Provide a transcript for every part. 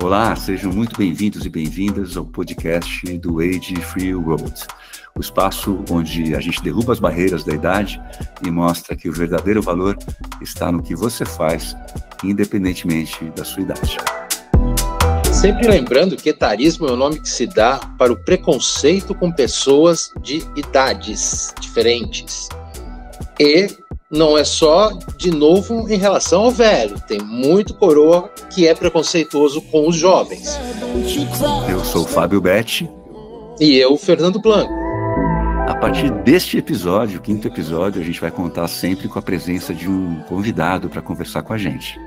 Olá, sejam muito bem-vindos e bem-vindas ao podcast do Age Free World, o espaço onde a gente derruba as barreiras da idade e mostra que o verdadeiro valor está no que você faz, independentemente da sua idade. Sempre lembrando que etarismo é o nome que se dá para o preconceito com pessoas de idades diferentes. E não é só, de novo, em relação ao velho. Tem muito coroa que é preconceituoso com os jovens. Eu sou o Fábio Betti. E eu, Fernando Blanco. A partir deste episódio, o 5º episódio, a gente vai contar sempre com a presença de um convidado para conversar com a gente.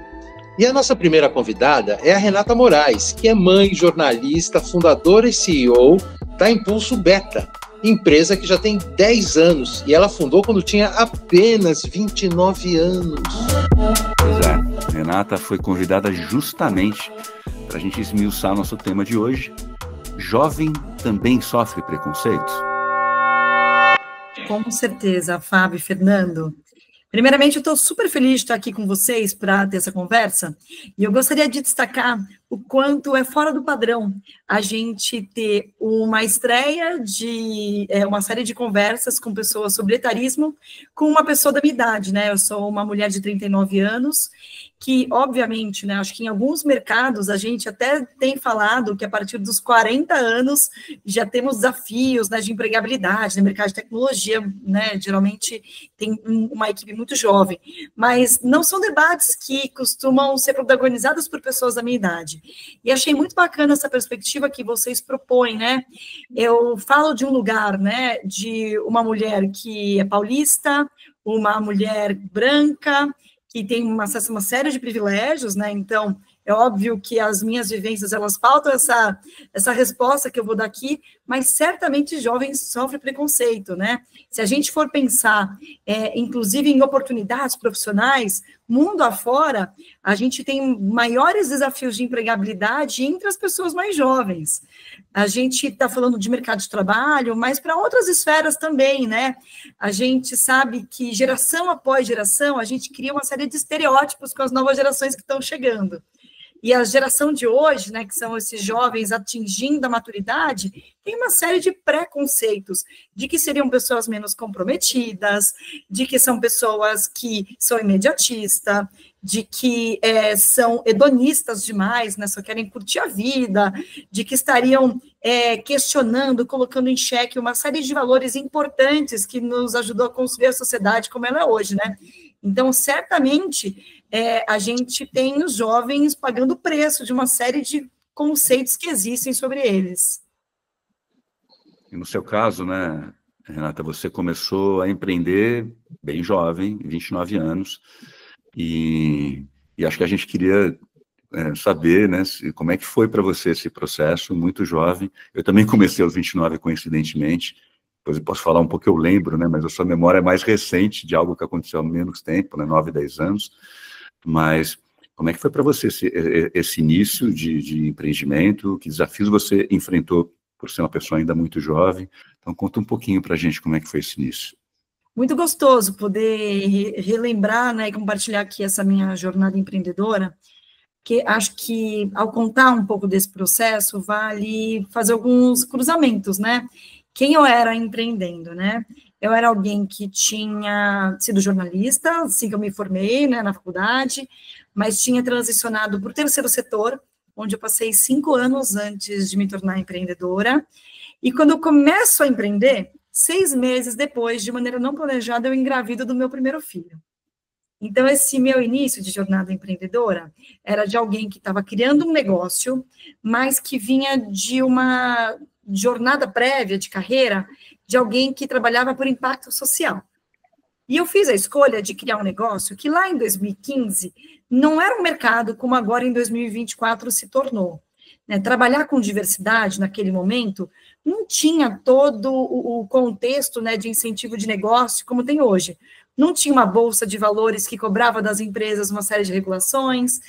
E a nossa primeira convidada é a Renata Moraes, que é mãe, jornalista, fundadora e CEO da Impulso Beta, empresa que já tem 10 anos, e ela fundou quando tinha apenas 29 anos. Pois é, Renata foi convidada justamente para a gente esmiuçar nosso tema de hoje. Jovem também sofre preconceito? Com certeza, Fábio e Fernando. Primeiramente, eu estou super feliz de estar aqui com vocês para ter essa conversa, e eu gostaria de destacar o quanto é fora do padrão a gente ter uma estreia de uma série de conversas com pessoas sobre etarismo com uma pessoa da minha idade, né? Eu sou uma mulher de 39 anos, que, obviamente, né, acho que em alguns mercados a gente até tem falado que a partir dos 40 anos já temos desafios, né, de empregabilidade no mercado de tecnologia, né? Geralmente tem uma equipe muito jovem, mas não são debates que costumam ser protagonizados por pessoas da minha idade. E achei muito bacana essa perspectiva que vocês propõem, né? Eu falo de um lugar, né, de uma mulher que é paulista, uma mulher branca, que tem acesso a uma série de privilégios, né? Então, é óbvio que as minhas vivências, elas faltam essa resposta que eu vou dar aqui, mas certamente jovens sofrem preconceito, né? Se a gente for pensar, inclusive em oportunidades profissionais, mundo afora, a gente tem maiores desafios de empregabilidade entre as pessoas mais jovens. A gente está falando de mercado de trabalho, mas para outras esferas também, né? A gente sabe que geração após geração, a gente cria uma série de estereótipos com as novas gerações que estão chegando. E a geração de hoje, né, que são esses jovens atingindo a maturidade, tem uma série de preconceitos de que seriam pessoas menos comprometidas, de que são pessoas que são imediatistas, de que são hedonistas demais, né, só querem curtir a vida, de que estariam questionando, colocando em xeque uma série de valores importantes que nos ajudou a construir a sociedade como ela é hoje, né? Então, certamente, a gente tem os jovens pagando o preço de uma série de conceitos que existem sobre eles. E no seu caso, né, Renata, você começou a empreender bem jovem, 29 anos, e acho que a gente queria saber, né, como é que foi para você esse processo, muito jovem. Eu também comecei aos 29, coincidentemente. Depois eu posso falar um pouco que eu lembro, né, mas a sua memória é mais recente, de algo que aconteceu há menos tempo, né, 9, 10 anos. Mas como é que foi para você esse início de empreendimento? Que desafios você enfrentou por ser uma pessoa ainda muito jovem? Então, conta um pouquinho para a gente como é que foi esse início. Muito gostoso poder relembrar, né, e compartilhar aqui essa minha jornada empreendedora, que acho que, ao contar um pouco desse processo, vale fazer alguns cruzamentos, né? Quem eu era empreendendo, né? Eu era alguém que tinha sido jornalista, assim que eu me formei, né, na faculdade, mas tinha transicionado para o terceiro setor, onde eu passei 5 anos antes de me tornar empreendedora. E quando eu começo a empreender, 6 meses depois, de maneira não planejada, eu engravido do meu primeiro filho. Então, esse meu início de jornada empreendedora era de alguém que estava criando um negócio, mas que vinha de uma jornada prévia de carreira de alguém que trabalhava por impacto social. E eu fiz a escolha de criar um negócio que lá em 2015 não era um mercado como agora em 2024 se tornou. Né? Trabalhar com diversidade naquele momento não tinha todo o contexto, né, de incentivo de negócio como tem hoje. Não tinha uma bolsa de valores que cobrava das empresas uma série de regulações,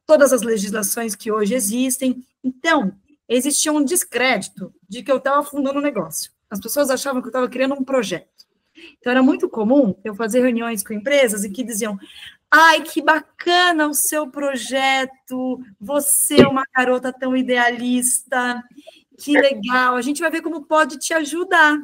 todas as legislações que hoje existem. Então, existia um descrédito de que eu estava fundando um negócio. As pessoas achavam que eu estava criando um projeto. Então, era muito comum eu fazer reuniões com empresas em que diziam: ai, que bacana o seu projeto, você é uma garota tão idealista, que legal, a gente vai ver como pode te ajudar.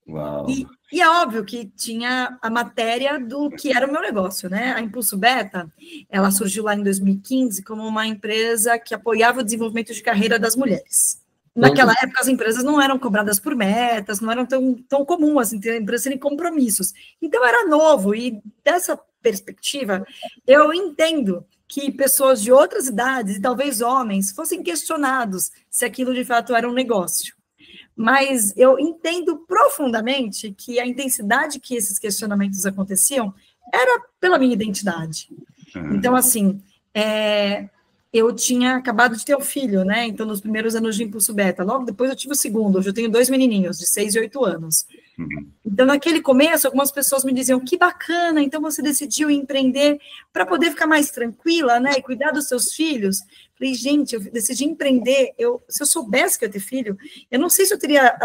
Uau. E é óbvio que tinha a matéria do que era o meu negócio, né? A Impulso Beta, ela surgiu lá em 2015 como uma empresa que apoiava o desenvolvimento de carreira das mulheres. Naquela época, as empresas não eram cobradas por metas, não eram tão comuns assim, ter empresas terem compromissos. Então, era novo, e dessa perspectiva, eu entendo que pessoas de outras idades, e talvez homens, fossem questionados se aquilo de fato era um negócio. Mas eu entendo profundamente que a intensidade que esses questionamentos aconteciam era pela minha identidade. Então, assim, eu tinha acabado de ter um filho, né? Então, nos primeiros anos de Impulso Beta. Logo depois eu tive o segundo. Hoje eu tenho 2 menininhos, de 6 e 8 anos. Então, naquele começo, algumas pessoas me diziam, que bacana, então você decidiu empreender para poder ficar mais tranquila, né? E cuidar dos seus filhos. Falei, gente, eu decidi empreender. Se eu soubesse que eu ia ter filho, eu não sei se eu teria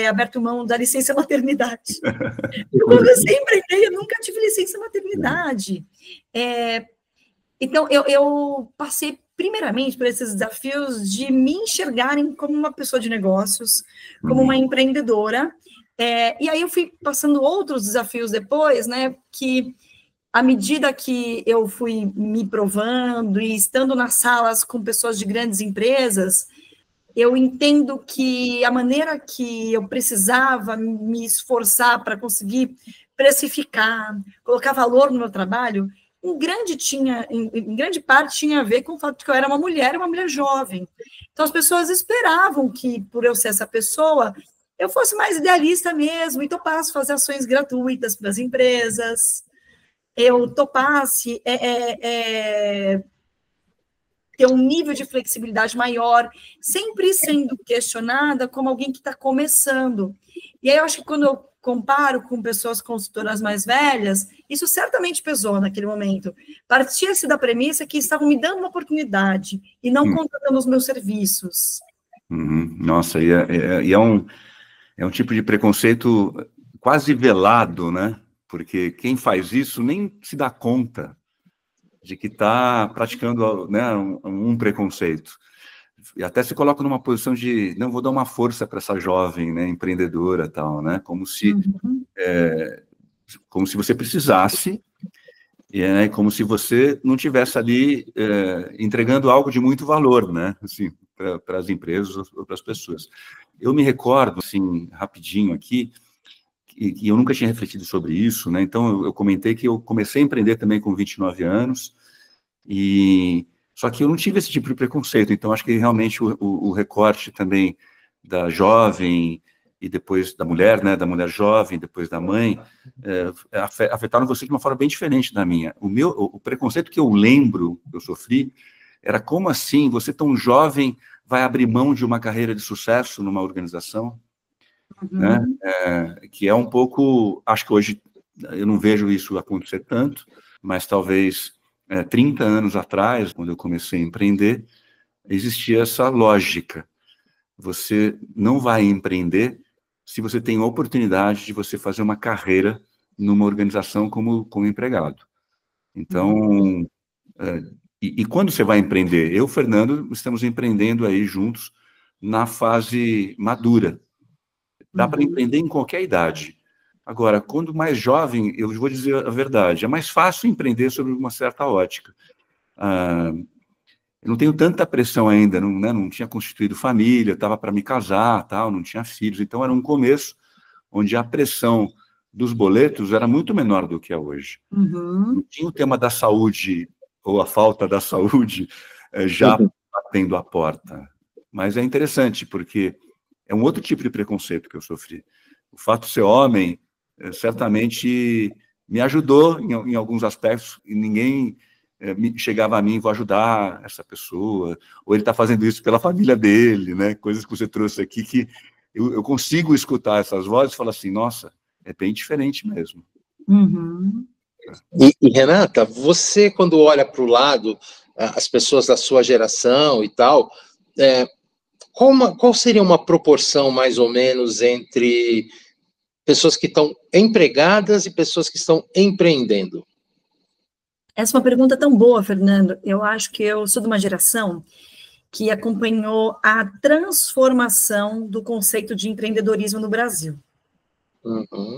aberto mão da licença maternidade. Eu comecei a empreender, eu nunca tive licença maternidade. Então, eu passei primeiramente por esses desafios de me enxergarem como uma pessoa de negócios, como uma empreendedora, e aí eu fui passando outros desafios depois, né, que à medida que eu fui me provando e estando nas salas com pessoas de grandes empresas, eu entendo que a maneira que eu precisava me esforçar para conseguir precificar, colocar valor no meu trabalho, em grande parte tinha a ver com o fato de que eu era uma mulher jovem. Então, as pessoas esperavam que, por eu ser essa pessoa, eu fosse mais idealista mesmo, e topasse fazer ações gratuitas para as empresas, eu topasse ter um nível de flexibilidade maior, sempre sendo questionada como alguém que está começando. E aí eu acho que quando eu comparo com pessoas consultoras mais velhas, isso certamente pesou naquele momento. Partia-se da premissa que estavam me dando uma oportunidade e não contratando os meus serviços. Nossa, é um tipo de preconceito quase velado, né? Porque quem faz isso nem se dá conta de que está praticando, né, um preconceito. E até se coloca numa posição de, não, vou dar uma força para essa jovem, né, empreendedora, tal, né, como se você precisasse, como se você não tivesse ali entregando algo de muito valor, né, assim, para as empresas ou para as pessoas. Eu me recordo, assim, rapidinho aqui, que eu nunca tinha refletido sobre isso, né, então eu comentei que eu comecei a empreender também com 29 anos, só que eu não tive esse tipo de preconceito, então acho que realmente o recorte também da jovem e depois da mulher, né, da mulher jovem, depois da mãe, afetaram você de uma forma bem diferente da minha. O preconceito que eu lembro que eu sofri era como assim, você tão jovem vai abrir mão de uma carreira de sucesso numa organização, né? Que é um pouco, acho que hoje eu não vejo isso acontecer tanto, mas talvez 30 anos atrás, quando eu comecei a empreender, existia essa lógica. Você não vai empreender se você tem a oportunidade de você fazer uma carreira numa organização como empregado. Então, e quando você vai empreender? Eu e o Fernando estamos empreendendo aí juntos na fase madura. Dá para empreender em qualquer idade. Agora, quando mais jovem, eu vou dizer a verdade, é mais fácil empreender sob uma certa ótica. Eu não tenho tanta pressão ainda, não tinha constituído família, estava para me casar, tal, não tinha filhos, então era um começo onde a pressão dos boletos era muito menor do que é hoje. Não tinha o tema da saúde, ou a falta da saúde, já batendo a porta. Mas é interessante, porque é um outro tipo de preconceito que eu sofri. O fato de ser homem, certamente me ajudou em alguns aspectos, e ninguém chegava a mim, vou ajudar essa pessoa, ou ele está fazendo isso pela família dele, né? Coisas que você trouxe aqui, que eu consigo escutar essas vozes e falar assim, nossa, é bem diferente mesmo. E Renata, você quando olha para o lado, as pessoas da sua geração e tal, qual seria uma proporção, mais ou menos, entre pessoas que estão empregadas e pessoas que estão empreendendo? Essa é uma pergunta tão boa, Fernando. Eu acho que eu sou de uma geração que acompanhou a transformação do conceito de empreendedorismo no Brasil.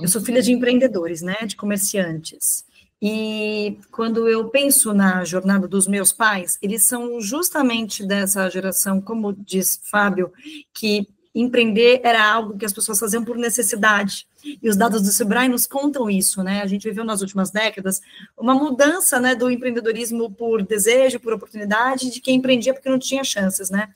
Eu sou filha de empreendedores, né, de comerciantes. E quando eu penso na jornada dos meus pais, eles são justamente dessa geração, como diz Fábio, que empreender era algo que as pessoas faziam por necessidade. E os dados do Sebrae nos contam isso, né? A gente viveu nas últimas décadas uma mudança, né, do empreendedorismo por desejo, por oportunidade, de quem empreendia porque não tinha chances, né?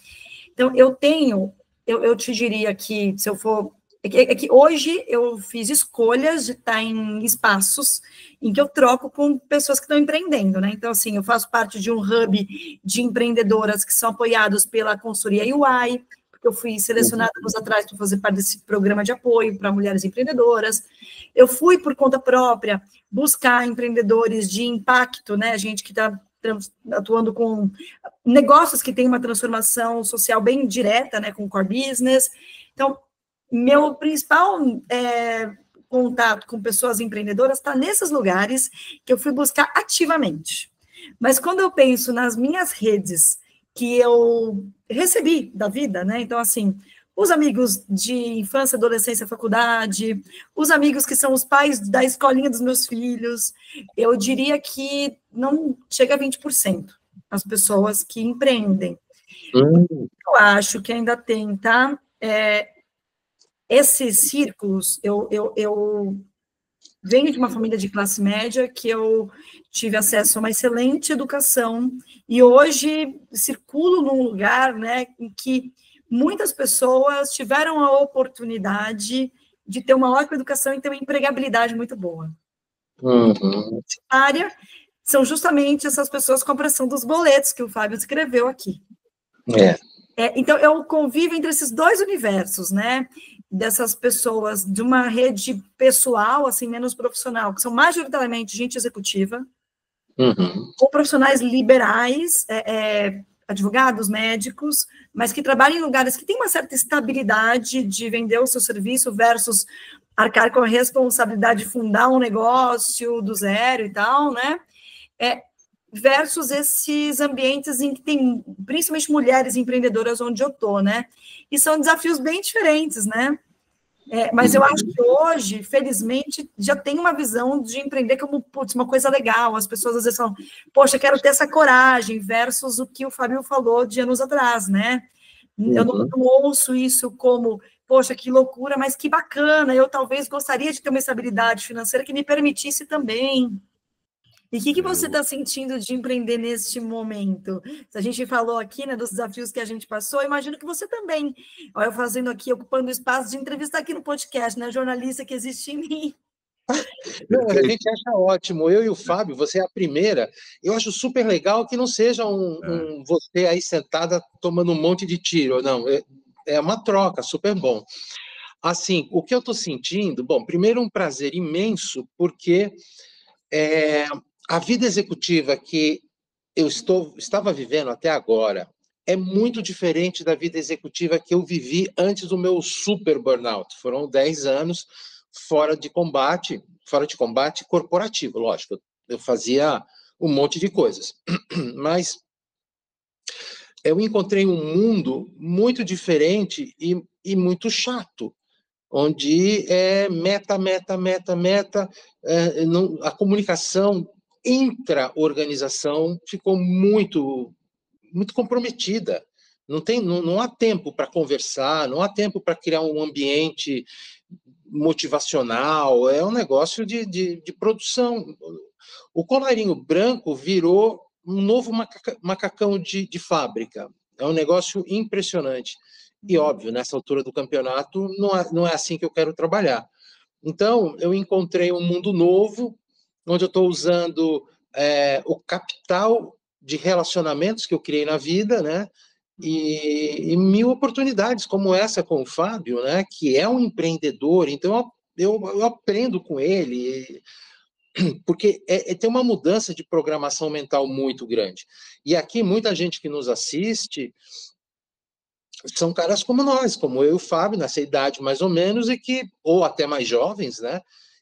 Então, eu te diria que, se eu for... É que hoje eu fiz escolhas de estar em espaços em que eu troco com pessoas que estão empreendendo, né? Então, assim, eu faço parte de um hub de empreendedoras que são apoiados pela consultoria UI, porque eu fui selecionada anos atrás para fazer parte desse programa de apoio para mulheres empreendedoras. Eu fui, por conta própria, buscar empreendedores de impacto, né? Gente que está atuando com negócios que têm uma transformação social bem direta, né? Com core business. Então, meu principal contato com pessoas empreendedoras está nesses lugares que eu fui buscar ativamente. Mas quando eu penso nas minhas redes que eu recebi da vida, né? Então, assim, os amigos de infância, adolescência, faculdade, os amigos que são os pais da escolinha dos meus filhos, eu diria que não chega a 20% as pessoas que empreendem. Eu acho que ainda tem, tá? Esses círculos, eu venho de uma família de classe média que eu tive acesso a uma excelente educação e hoje circulo num lugar, né, em que muitas pessoas tiveram a oportunidade de ter uma ótima educação e ter uma empregabilidade muito boa. A área são justamente essas pessoas com a pressão dos boletos que o Fábio escreveu aqui. Então, eu convivo entre esses dois universos, né? Dessas pessoas de uma rede pessoal, assim, menos profissional, que são majoritariamente gente executiva, ou profissionais liberais, advogados, médicos, mas que trabalham em lugares que têm uma certa estabilidade de vender o seu serviço versus arcar com a responsabilidade de fundar um negócio do zero e tal, né? Versus esses ambientes em que tem, principalmente mulheres empreendedoras onde eu estou, né? E são desafios bem diferentes, né? Mas eu acho que hoje, felizmente, já tem uma visão de empreender como, putz, uma coisa legal. As pessoas às vezes falam, poxa, quero ter essa coragem, versus o que o Fábio falou de anos atrás, né? Eu não ouço isso como, poxa, que loucura, mas que bacana, eu talvez gostaria de ter uma estabilidade financeira que me permitisse também. E o que você está sentindo de empreender neste momento? Se a gente falou aqui, né, dos desafios que a gente passou, eu imagino que você também, eu fazendo aqui, ocupando o espaço de entrevista aqui no podcast, né, jornalista que existe em mim. Não, a gente acha ótimo. Eu e o Fábio, você é a primeira. Eu acho super legal que não seja você aí sentada tomando um monte de tiro. Não, é uma troca, super bom. Assim, o que eu estou sentindo, bom, primeiro um prazer imenso, porque a vida executiva que eu estava vivendo até agora é muito diferente da vida executiva que eu vivi antes do meu super burnout. Foram 10 anos fora de combate corporativo, lógico. Eu fazia um monte de coisas. Mas eu encontrei um mundo muito diferente e muito chato, onde meta, a comunicação intra-organização ficou muito, muito comprometida. Não há tempo para conversar, não há tempo para criar um ambiente motivacional, é um negócio de produção. O colarinho branco virou um novo macacão de fábrica. É um negócio impressionante. E, óbvio, nessa altura do campeonato, não é assim que eu quero trabalhar. Então, eu encontrei um mundo novo, onde eu estou usando o capital de relacionamentos que eu criei na vida, né? E mil oportunidades, como essa com o Fábio, né? Que é um empreendedor, então eu aprendo com ele, porque tem uma mudança de programação mental muito grande. E aqui, muita gente que nos assiste são caras como nós, como eu e o Fábio, nessa idade mais ou menos, ou até mais jovens, né?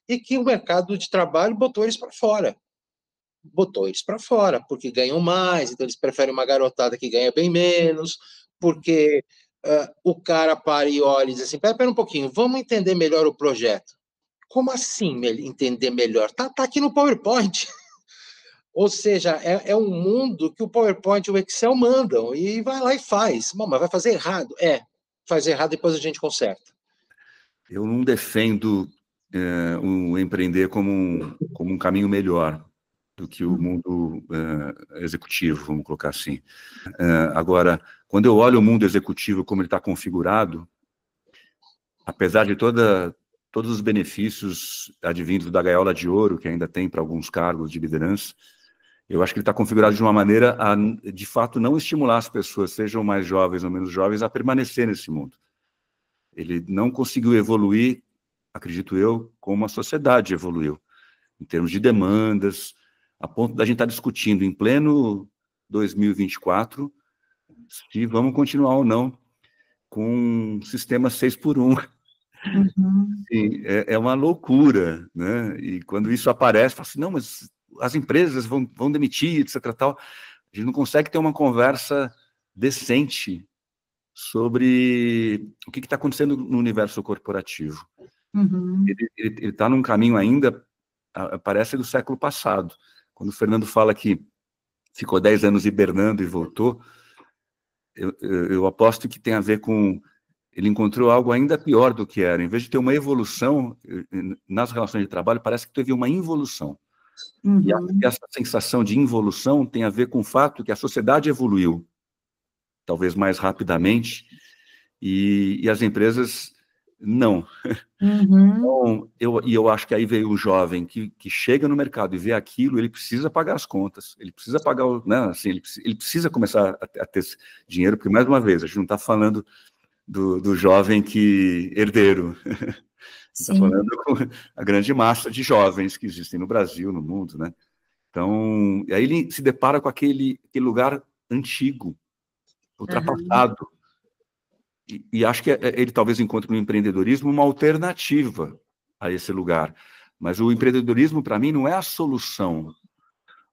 E que o mercado de trabalho botou eles para fora. botou eles para fora, porque ganham mais, então eles preferem uma garotada que ganha bem menos, porque o cara para e olha e diz assim, pera um pouquinho, vamos entender melhor o projeto. Como assim entender melhor? Tá aqui no PowerPoint. Ou seja, é um mundo que o PowerPoint e o Excel mandam, e vai lá e faz. Bom, mas vai fazer errado? Faz errado, depois a gente conserta. Eu não defendo o empreender como um caminho melhor do que o mundo executivo, vamos colocar assim. Agora, quando eu olho o mundo executivo como ele está configurado, apesar de todos os benefícios advindos da gaiola de ouro, que ainda tem para alguns cargos de liderança, eu acho que ele está configurado de uma maneira a, de fato, não estimular as pessoas, sejam mais jovens ou menos jovens, a permanecer nesse mundo. Ele não conseguiu evoluir, acredito eu, como a sociedade evoluiu, em termos de demandas, a ponto da gente estar discutindo em pleno 2024 se vamos continuar ou não com um sistema 6x1. Uhum. Sim, é uma loucura, né? E quando isso aparece, fala assim, não, mas as empresas vão demitir, etc. Tal. A gente não consegue ter uma conversa decente sobre o que está acontecendo no universo corporativo. Uhum. Ele está num caminho ainda, parece do século passado. Quando o Fernando fala que ficou 10 anos hibernando e voltou, eu aposto que tem a ver com... Ele encontrou algo ainda pior do que era. Em vez de ter uma evolução nas relações de trabalho, parece que teve uma involução. Uhum. E essa sensação de involução tem a ver com o fato que a sociedade evoluiu, talvez mais rapidamente, e as empresas não. Uhum. Então, eu acho que aí veio o jovem que chega no mercado e vê aquilo, ele precisa pagar as contas, ele precisa pagar, né, assim, ele precisa começar a ter dinheiro, porque, mais uma vez, a gente não está falando do jovem herdeiro. Está falando com a grande massa de jovens que existem no Brasil, no mundo, né? Então, aí ele se depara com aquele lugar antigo, ultrapassado. E acho que ele talvez encontre no empreendedorismo uma alternativa a esse lugar. Mas o empreendedorismo, para mim, não é a solução.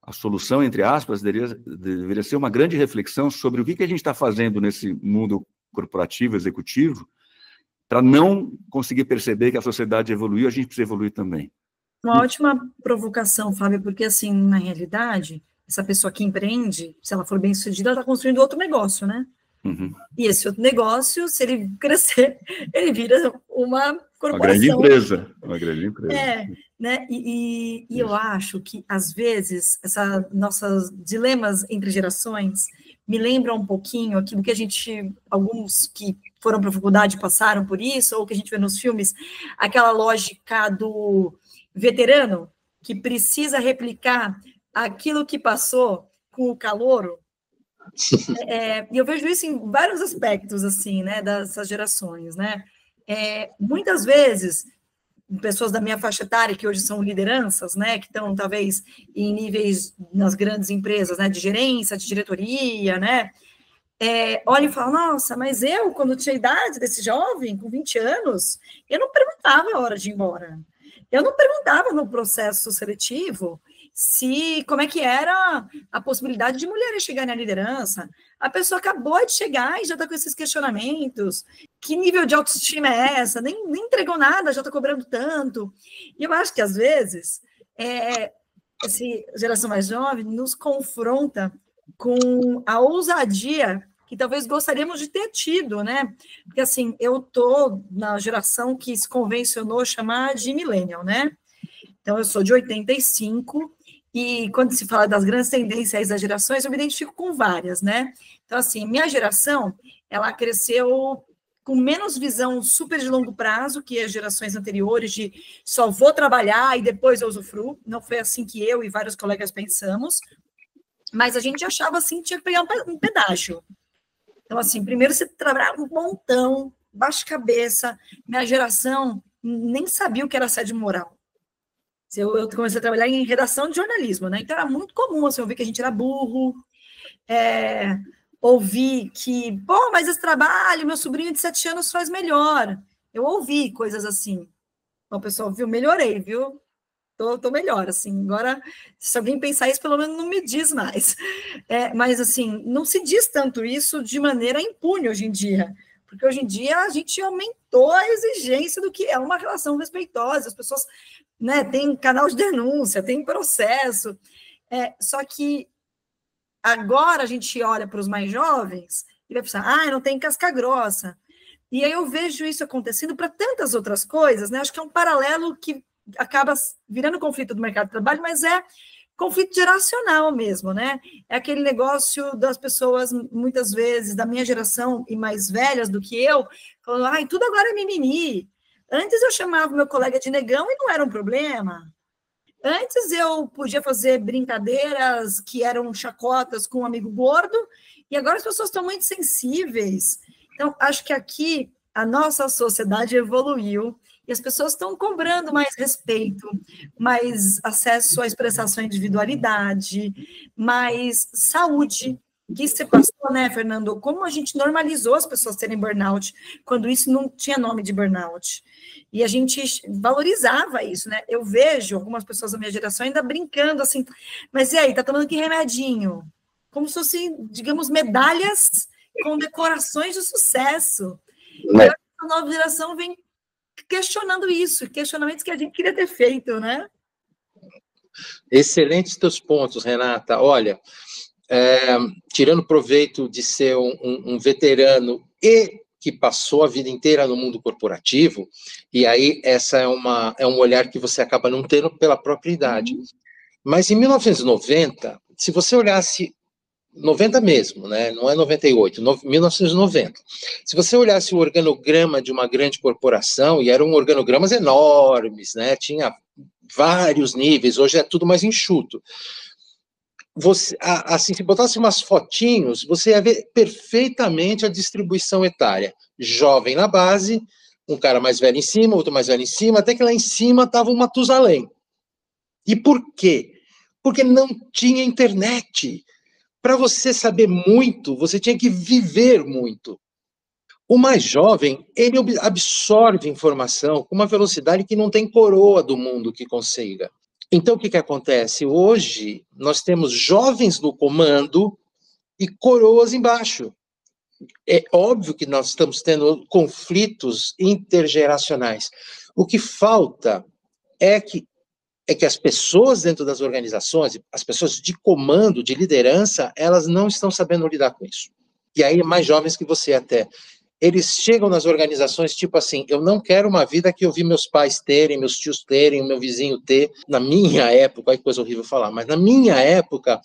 A solução, entre aspas, deveria ser uma grande reflexão sobre o que a gente está fazendo nesse mundo corporativo, executivo, para não conseguir perceber que a sociedade evoluiu, a gente precisa evoluir também. Uma ótima provocação, Fábio, porque, assim, na realidade, essa pessoa que empreende, se ela for bem-sucedida, ela está construindo outro negócio, né? Uhum. E esse outro negócio, se ele crescer, ele vira uma corporação. Uma grande empresa. Uma grande empresa. Né? E eu acho que, às vezes, nossos dilemas entre gerações me lembram um pouquinho aquilo que alguns que foram para a faculdade passaram por isso, ou que a gente vê nos filmes, aquela lógica do veterano que precisa replicar aquilo que passou com o calouro. E eu vejo isso em vários aspectos, assim, né, dessas gerações, né? Muitas vezes, pessoas da minha faixa etária, que hoje são lideranças, né, que estão, talvez, em níveis nas grandes empresas, né, de gerência, de diretoria, né, olham e falam, nossa, mas eu, quando tinha a idade desse jovem, com 20 anos, eu não perguntava a hora de ir embora. Eu não perguntava no processo seletivo como é que era a possibilidade de mulheres chegarem à liderança. A pessoa acabou de chegar e já está com esses questionamentos. Que nível de autoestima é essa? Nem entregou nada, já está cobrando tanto. E eu acho que, às vezes, essa geração mais jovem nos confronta com a ousadia que talvez gostaríamos de ter tido, né? Porque, assim, eu estou na geração que se convencionou chamar de millennial, né? Então, eu sou de 85, e quando se fala das grandes tendências das gerações, eu me identifico com várias, né? Então, assim, minha geração, ela cresceu com menos visão super de longo prazo que as gerações anteriores, de só vou trabalhar e depois eu usufruo. Não foi assim que eu e vários colegas pensamos, mas a gente achava assim, tinha que pegar um pedágio. Então, assim, primeiro você trabalhava um montão, baixa cabeça. Minha geração nem sabia o que era assédio moral. Eu comecei a trabalhar em redação de jornalismo, né? Então era muito comum assim, ouvir que a gente era burro, ouvir que, pô, mas esse trabalho, meu sobrinho de 7 anos faz melhor. Eu ouvi coisas assim. Bom, pessoal, viu? Melhorei, viu? tô melhor, assim, agora, se alguém pensar isso, pelo menos não me diz mais. Mas, assim, não se diz tanto isso de maneira impune hoje em dia, porque hoje em dia a gente aumentou a exigência do que é uma relação respeitosa, as pessoas, né, têm canal de denúncia, tem processo, só que agora a gente olha para os mais jovens e vai pensar, não tem casca grossa. E aí eu vejo isso acontecendo para tantas outras coisas, né? Acho que é um paralelo que acaba virando conflito do mercado de trabalho, mas é conflito geracional mesmo, né? É aquele negócio das pessoas, muitas vezes, da minha geração e mais velhas do que eu, falando, tudo agora é mimimi. Antes eu chamava meu colega de negão e não era um problema. Antes eu podia fazer brincadeiras que eram chacotas com um amigo gordo, e agora as pessoas estão muito sensíveis. Então, acho que aqui a nossa sociedade evoluiu e as pessoas estão cobrando mais respeito, mais acesso à expressar sua individualidade, mais saúde. Que você passou, né, Fernando? Como a gente normalizou as pessoas terem burnout, quando isso não tinha nome de burnout. E a gente valorizava isso, né? Eu vejo algumas pessoas da minha geração ainda brincando assim, mas e aí, tá tomando que remedinho? Como se fossem, digamos, medalhas com decorações de sucesso. E a nova geração vem questionando isso, questionamentos que a gente queria ter feito, né? Excelentes teus pontos, Renata. Olha, tirando proveito de ser um veterano e que passou a vida inteira no mundo corporativo, e aí essa é um olhar que você acaba não tendo pela própria idade. Mas em 1990, se você olhasse 90 mesmo, né? Não é 98, 1990. Se você olhasse o organograma de uma grande corporação, e eram organogramas enormes, né? Tinha vários níveis, hoje é tudo mais enxuto. Você, assim, se botasse umas fotinhos, você ia ver perfeitamente a distribuição etária. Jovem na base, um cara mais velho em cima, outro mais velho em cima, até que lá em cima estava um Matusalém. E por quê? Porque não tinha internet. Para você saber muito, você tinha que viver muito. O mais jovem, ele absorve informação com uma velocidade que não tem coroa do mundo que consiga. Então, o que acontece? Hoje, nós temos jovens no comando e coroas embaixo. É óbvio que nós estamos tendo conflitos intergeracionais. O que falta é que as pessoas dentro das organizações, as pessoas de comando, de liderança, elas não estão sabendo lidar com isso. E aí, mais jovens que você até, eles chegam nas organizações tipo assim, eu não quero uma vida que eu vi meus pais terem, meus tios terem, o meu vizinho ter. Na minha época, que coisa horrível falar, mas na minha época,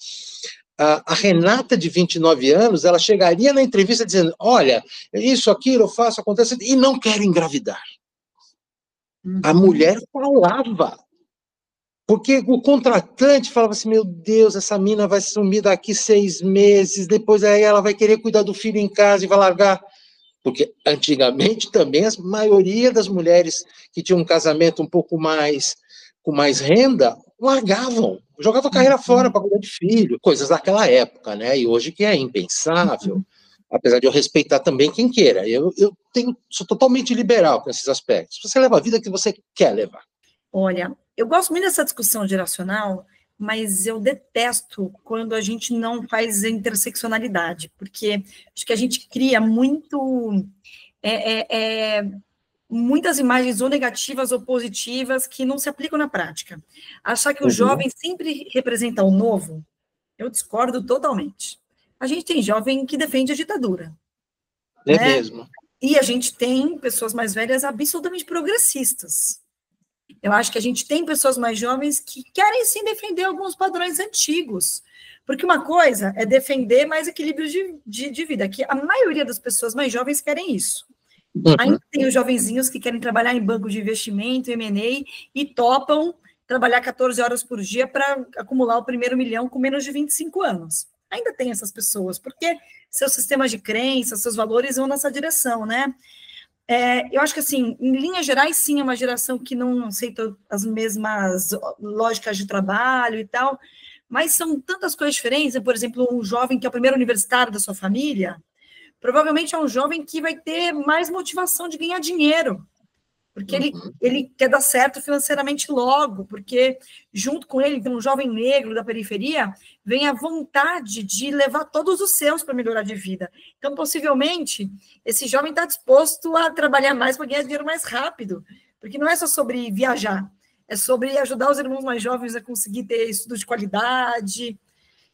a Renata de 29 anos, ela chegaria na entrevista dizendo, olha, isso, aquilo, eu faço, acontece, e não quero engravidar. A mulher falava. Porque o contratante falava assim, meu Deus, essa mina vai sumir daqui 6 meses, depois aí ela vai querer cuidar do filho em casa e vai largar. Porque antigamente também a maioria das mulheres que tinham um casamento um pouco mais, com mais renda, largavam, jogavam a carreira fora para cuidar de filho, coisas daquela época, né? E hoje que é impensável, apesar de eu respeitar também quem queira. Eu sou totalmente liberal com esses aspectos. Você leva a vida que você quer levar. Olha, eu gosto muito dessa discussão geracional, mas eu detesto quando a gente não faz a interseccionalidade, porque acho que a gente cria muitas imagens ou negativas ou positivas que não se aplicam na prática. Achar que o jovem sempre representa o novo, eu discordo totalmente. A gente tem jovem que defende a ditadura. É mesmo. E a gente tem pessoas mais velhas absolutamente progressistas. Eu acho que a gente tem pessoas mais jovens que querem sim defender alguns padrões antigos, porque uma coisa é defender mais equilíbrio de vida, que a maioria das pessoas mais jovens querem isso. Ainda tem os jovenzinhos que querem trabalhar em banco de investimento, M&A, e topam trabalhar 14 horas por dia para acumular o primeiro milhão com menos de 25 anos. Ainda tem essas pessoas, porque seus sistemas de crença, seus valores vão nessa direção, né? Eu acho que, assim, em linhas gerais, sim, é uma geração que não aceita as mesmas lógicas de trabalho e tal, mas são tantas coisas diferentes. Por exemplo, um jovem que é o primeiro universitário da sua família, provavelmente é um jovem que vai ter mais motivação de ganhar dinheiro. porque ele quer dar certo financeiramente logo, porque junto com ele, um jovem negro da periferia, vem a vontade de levar todos os seus para melhorar de vida. Então, possivelmente, esse jovem está disposto a trabalhar mais para ganhar dinheiro mais rápido, porque não é só sobre viajar, é sobre ajudar os irmãos mais jovens a conseguir ter estudo de qualidade.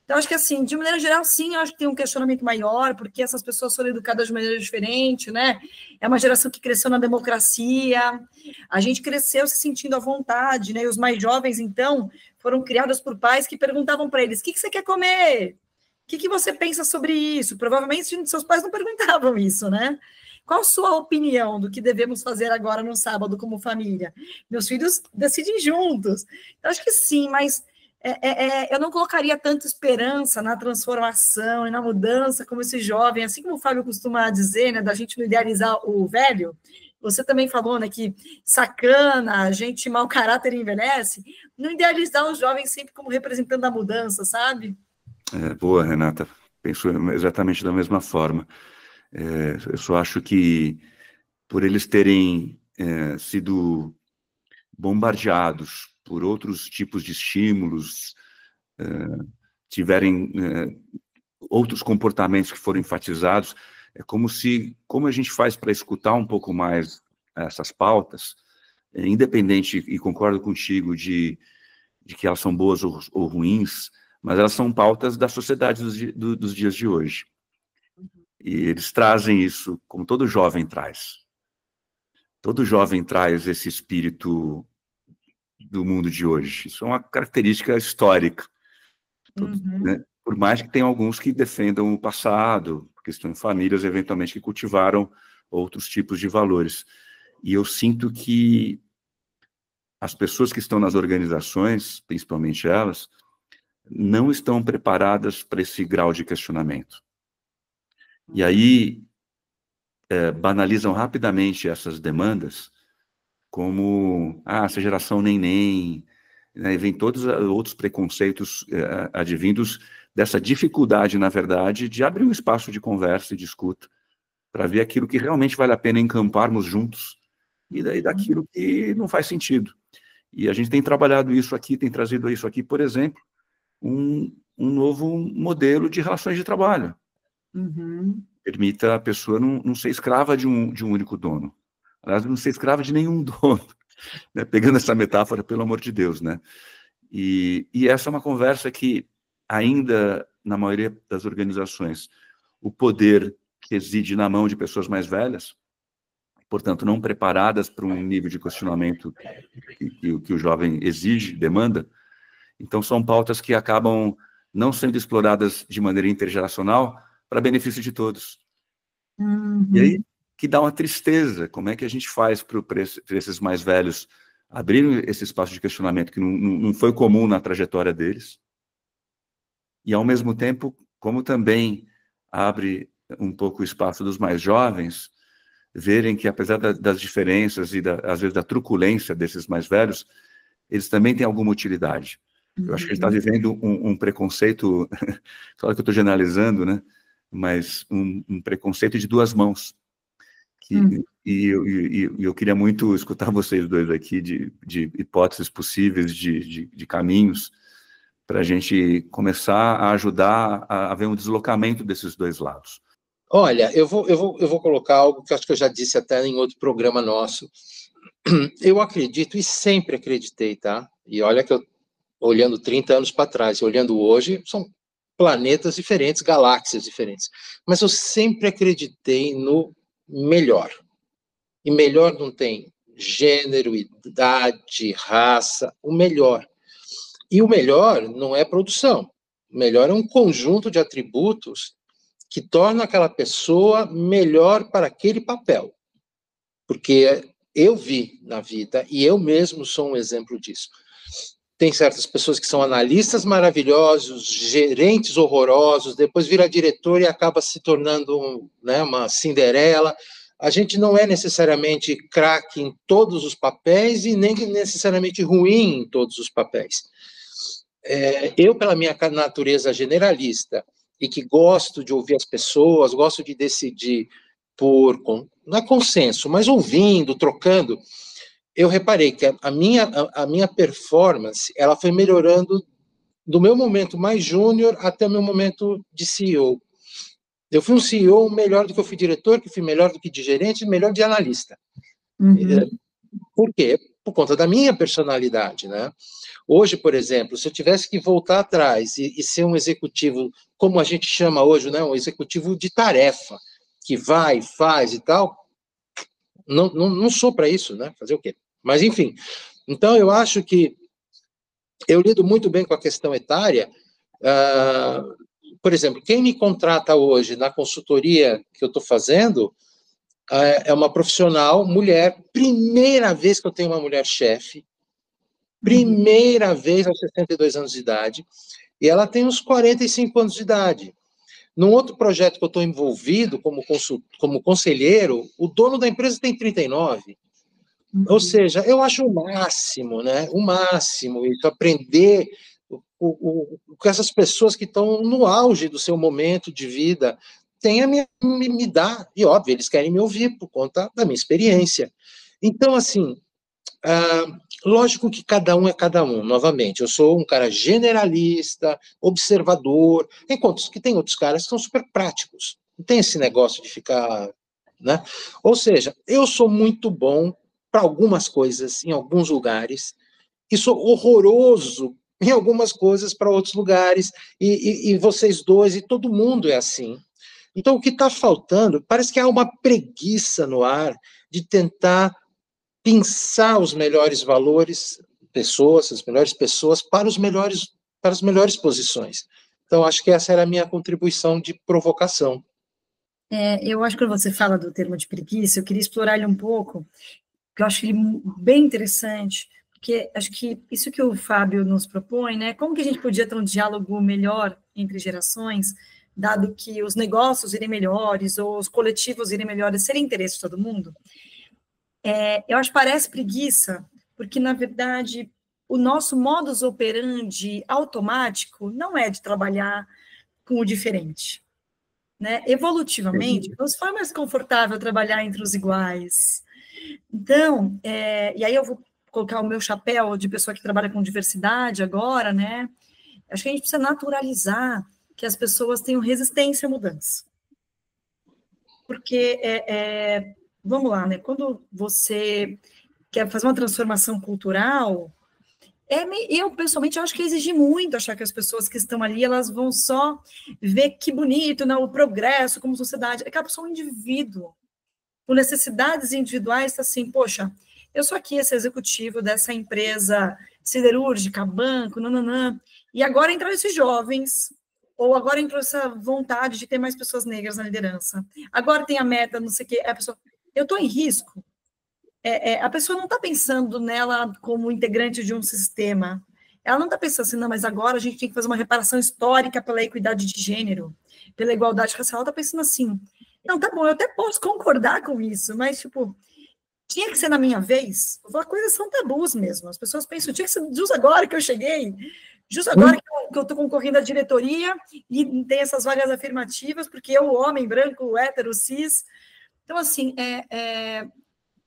Então, acho que, assim, de maneira geral, sim, eu acho que tem um questionamento maior, porque essas pessoas foram educadas de maneira diferente, né? É uma geração que cresceu na democracia, a gente cresceu se sentindo à vontade, né? E os mais jovens, então, foram criados por pais que perguntavam para eles, o que você quer comer? O que você pensa sobre isso? Provavelmente, seus pais não perguntavam isso, né? Qual a sua opinião do que devemos fazer agora no sábado como família? Meus filhos decidem juntos. Então, acho que sim, mas eu não colocaria tanta esperança na transformação e na mudança como esse jovem, assim como o Fábio costuma dizer, né, da gente não idealizar o velho. Você também falou, né, que sacana, gente mau caráter envelhece. Não idealizar os jovens sempre como representando a mudança, sabe? Boa, Renata. Penso exatamente da mesma forma. Eu só acho que por eles terem sido bombardeados por outros tipos de estímulos, tiverem outros comportamentos que foram enfatizados, é como a gente faz para escutar um pouco mais essas pautas, independente, e concordo contigo, de que elas são boas ou ruins, mas elas são pautas da sociedade dos dias de hoje. E eles trazem isso, como todo jovem traz. Todo jovem traz esse espírito do mundo de hoje. Isso é uma característica histórica. Né? Por mais que tenham alguns que defendam o passado, porque estão em famílias, eventualmente, que cultivaram outros tipos de valores. E eu sinto que as pessoas que estão nas organizações, principalmente elas, não estão preparadas para esse grau de questionamento. E aí banalizam rapidamente essas demandas como, essa geração neném, né, e vem todos outros preconceitos advindos dessa dificuldade, na verdade, de abrir um espaço de conversa e de escuta, para ver aquilo que realmente vale a pena encamparmos juntos, e daí daquilo que não faz sentido. E a gente tem trabalhado isso aqui, tem trazido isso aqui, por exemplo, um novo modelo de relações de trabalho. Permita a pessoa não ser escrava de um único dono. Aliás, não ser escrava de nenhum dono, né? Pegando essa metáfora, pelo amor de Deus, né? E essa é uma conversa que ainda, na maioria das organizações, o poder reside na mão de pessoas mais velhas, portanto, não preparadas para um nível de questionamento que o jovem exige, demanda. Então, são pautas que acabam não sendo exploradas de maneira intergeracional para benefício de todos. E aí, que dá uma tristeza, como é que a gente faz para esses mais velhos abrirem esse espaço de questionamento que não foi comum na trajetória deles, e ao mesmo tempo, como também abre um pouco o espaço dos mais jovens, verem que apesar das diferenças e às vezes da truculência desses mais velhos, eles também têm alguma utilidade. Eu acho que a gente está vivendo um preconceito, claro que eu estou generalizando, né? Mas um preconceito de duas mãos. E eu queria muito escutar vocês dois aqui de hipóteses possíveis, de caminhos, para a gente começar a ajudar a ver um deslocamento desses dois lados. Olha, eu vou colocar algo que eu acho que eu já disse até em outro programa nosso. Eu acredito e sempre acreditei, tá? E olha que eu, olhando 30 anos para trás e olhando hoje, são planetas diferentes, galáxias diferentes. Mas eu sempre acreditei no melhor. E melhor não tem gênero, idade, raça, o melhor. E o melhor não é produção. O melhor é um conjunto de atributos que torna aquela pessoa melhor para aquele papel. Porque eu vi na vida, e eu mesmo sou um exemplo disso. Tem certas pessoas que são analistas maravilhosos, gerentes horrorosos, depois vira diretor e acaba se tornando uma Cinderela. A gente não é necessariamente craque em todos os papéis e nem necessariamente ruim em todos os papéis. Eu, pela minha natureza generalista, e que gosto de ouvir as pessoas, gosto de decidir não é consenso, mas ouvindo, trocando, eu reparei que a minha performance, ela foi melhorando do meu momento mais júnior até o meu momento de CEO. Eu fui um CEO melhor do que eu fui diretor, que fui melhor do que de gerente, melhor de analista. Por quê? Por conta da minha personalidade, né? Hoje, por exemplo, se eu tivesse que voltar atrás e ser um executivo, como a gente chama hoje, né, um executivo de tarefa, que vai, faz e tal, não sou para isso, né? Fazer o quê? Mas, enfim, então eu acho que eu lido muito bem com a questão etária. Por exemplo, quem me contrata hoje na consultoria que eu estou fazendo é uma profissional, mulher, primeira vez que eu tenho uma mulher chefe, primeira vez aos 62 anos de idade, e ela tem uns 45 anos de idade. Num outro projeto que eu estou envolvido como conselheiro, o dono da empresa tem 39. Ou seja, eu acho o máximo, né? O máximo, isso, aprender com essas pessoas que estão no auge do seu momento de vida, tem a me dar, e óbvio, eles querem me ouvir por conta da minha experiência. Então, assim, lógico que cada um é cada um, novamente, eu sou um cara generalista, observador, enquanto que tem outros caras que são super práticos, não tem esse negócio de ficar, né? Ou seja, eu sou muito bom para algumas coisas, em alguns lugares, e sou horroroso em algumas coisas para outros lugares, e vocês dois, e todo mundo é assim. Então, o que está faltando, parece que há uma preguiça no ar de tentar pensar os melhores valores, as melhores pessoas para as melhores posições. Então, acho que essa era a minha contribuição de provocação. Eu acho que quando você fala do termo de preguiça, eu queria explorar ele um pouco, que eu acho ele bem interessante, porque acho que isso que o Fábio nos propõe, né? Como que a gente podia ter um diálogo melhor entre gerações, dado que os negócios irem melhores, ou os coletivos irem melhores, serem interesse de todo mundo? Eu acho que parece preguiça, porque, na verdade, o nosso modus operandi automático não é de trabalhar com o diferente. Né? Evolutivamente, nos foi mais confortável trabalhar entre os iguais. Então, e aí eu vou colocar o meu chapéu de pessoa que trabalha com diversidade agora, né? Acho que a gente precisa naturalizar que as pessoas tenham resistência à mudança. Porque, vamos lá, né? Quando você quer fazer uma transformação cultural, eu, pessoalmente, acho que exige muito achar que as pessoas que estão ali, elas vão só ver que bonito, né, o progresso como sociedade. É que a pessoa é um indivíduo, com necessidades individuais, está assim, poxa, eu sou aqui esse executivo dessa empresa siderúrgica, banco, nananã, e agora entraram esses jovens, ou agora entrou essa vontade de ter mais pessoas negras na liderança. Agora tem a meta, não sei o quê, a pessoa, eu estou em risco. A pessoa não está pensando nela como integrante de um sistema. Ela não está pensando assim, não, mas agora a gente tem que fazer uma reparação histórica pela equidade de gênero, pela igualdade racial. Ela está pensando assim, não, tá bom, eu até posso concordar com isso, mas, tipo, tinha que ser na minha vez. As coisas são tabus mesmo. As pessoas pensam, tinha que ser justo agora que eu cheguei, justo agora que eu estou concorrendo à diretoria e tem essas vagas afirmativas, porque eu, homem, branco, hétero, cis. Então, assim,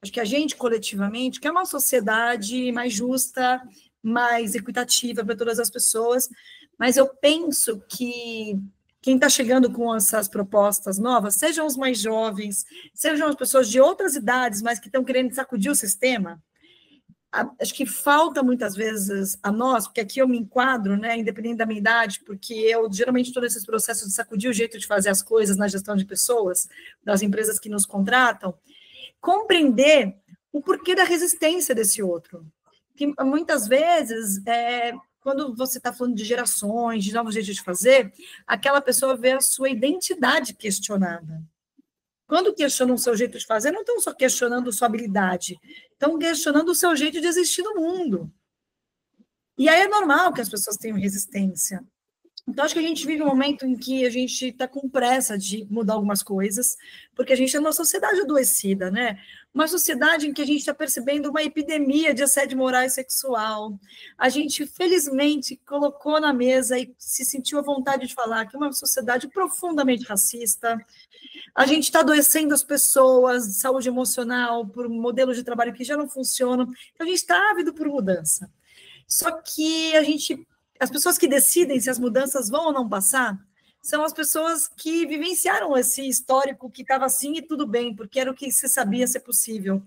acho que a gente, coletivamente, quer uma sociedade mais justa, mais equitativa para todas as pessoas, mas eu penso que quem está chegando com essas propostas novas, sejam os mais jovens, sejam as pessoas de outras idades, mas que estão querendo sacudir o sistema, acho que falta muitas vezes a nós, porque aqui eu me enquadro, né, independente da minha idade, porque eu geralmente estou nesses processos de sacudir o jeito de fazer as coisas na gestão de pessoas, das empresas que nos contratam, compreender o porquê da resistência desse outro. Que muitas vezes, quando você está falando de gerações, de novos jeitos de fazer, aquela pessoa vê a sua identidade questionada. Quando questionam o seu jeito de fazer, não estão só questionando sua habilidade, estão questionando o seu jeito de existir no mundo. E aí é normal que as pessoas tenham resistência. Então, acho que a gente vive um momento em que a gente está com pressa de mudar algumas coisas, porque a gente é uma sociedade adoecida, né? Uma sociedade em que a gente está percebendo uma epidemia de assédio moral e sexual. A gente, felizmente, colocou na mesa e se sentiu à vontade de falar que é uma sociedade profundamente racista. A gente está adoecendo as pessoas de saúde emocional por modelos de trabalho que já não funcionam. Então, a gente está ávido por mudança. Só que as pessoas que decidem se as mudanças vão ou não passar são as pessoas que vivenciaram esse histórico que estava assim e tudo bem, porque era o que se sabia ser possível.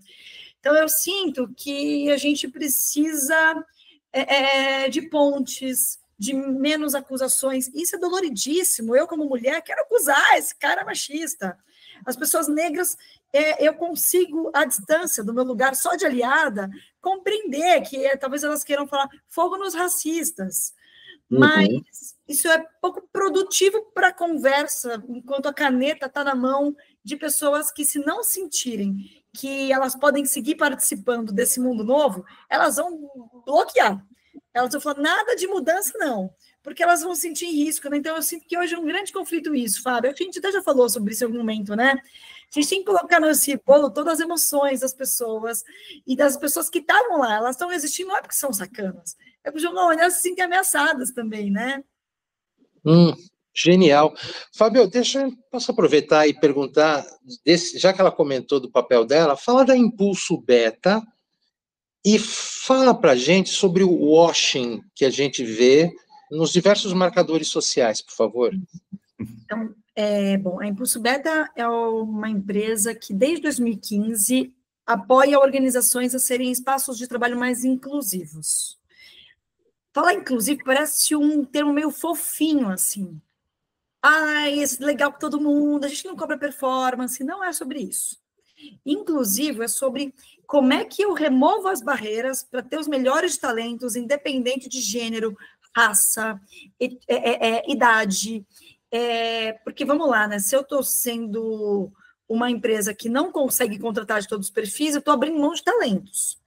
Então, eu sinto que a gente precisa de pontes, de menos acusações. Isso é doloridíssimo. Eu, como mulher, quero acusar esse cara machista. As pessoas negras, eu consigo, à distância do meu lugar, só de aliada, compreender que talvez elas queiram falar fogo nos racistas. Mas isso é pouco produtivo para a conversa, enquanto a caneta está na mão de pessoas que, se não sentirem que elas podem seguir participando desse mundo novo, elas vão bloquear. Elas vão falar, nada de mudança, não, porque elas vão sentir risco, né? Então, eu sinto que hoje é um grande conflito isso, Fábio. A gente até já falou sobre isso em algum momento, né? A gente tem que colocar nesse bolo todas as emoções das pessoas e das pessoas que estavam lá. Elas estão existindo, não é porque são sacanas, é porque elas se sentem ameaçadas também, né? Genial. Fábio, posso aproveitar e perguntar, já que ela comentou do papel dela, fala da Impulso Beta e fala para a gente sobre o washing que a gente vê nos diversos marcadores sociais, por favor. Então, a Impulso Beta é uma empresa que, desde 2015, apoia organizações a serem espaços de trabalho mais inclusivos. Falar inclusive parece um termo meio fofinho, assim. Esse legal para todo mundo, a gente não cobra performance, não é sobre isso. Inclusive, é sobre como é que eu removo as barreiras para ter os melhores talentos, independente de gênero, raça, idade. Porque, vamos lá, né? Se eu estou sendo uma empresa que não consegue contratar de todos os perfis, eu estou abrindo mão de talentos.